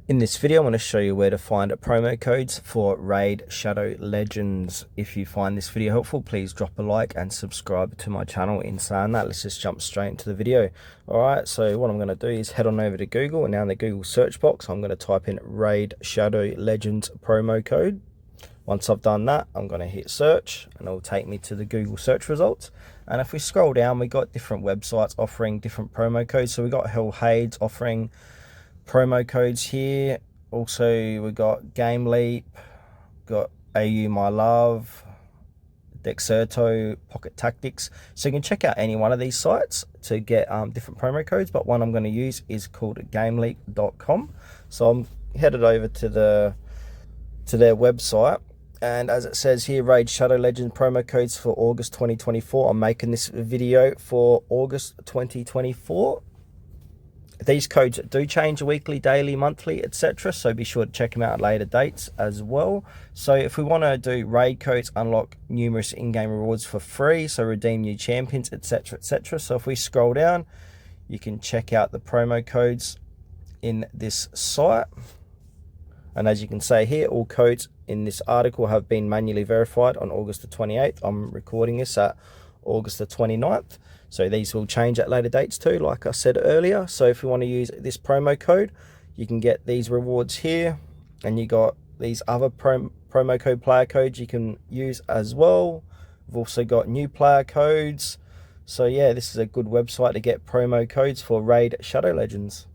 In this video, I'm going to show you where to find promo codes for Raid Shadow Legends. If you find this video helpful, please drop a like and subscribe to my channel. In saying that, let's just jump straight into the video. Alright, so what I'm going to do is head on over to Google, and now in the Google search box, I'm going to type in Raid Shadow Legends promo code. Once I've done that, I'm going to hit search, and it will take me to the Google search results. And if we scroll down, we got different websites offering different promo codes. So we got Hellhades offering promo codes here. Also we got Game Leap, got AU My Love, Dexerto, Pocket Tactics. So you can check out any one of these sites to get different promo codes, but one I'm going to use is called GameLeap.com. So I'm headed over to their website, and as it says here, Raid Shadow Legends promo codes for August 2024. I'm making this video for August 2024. These codes do change weekly, daily, monthly, etc. So be sure to check them out at later dates as well. So if we want to do raid codes, unlock numerous in-game rewards for free, so redeem new champions, etc, etc. So if we scroll down, you can check out the promo codes in this site. And as you can see here, all codes in this article have been manually verified on August the 28th. I'm recording this at August the 29th. So these will change at later dates too, like I said earlier. So if you want to use this promo code, you can get these rewards here. And you got these other promo code player codes you can use as well. We've also got new player codes. So yeah, this is a good website to get promo codes for Raid Shadow Legends.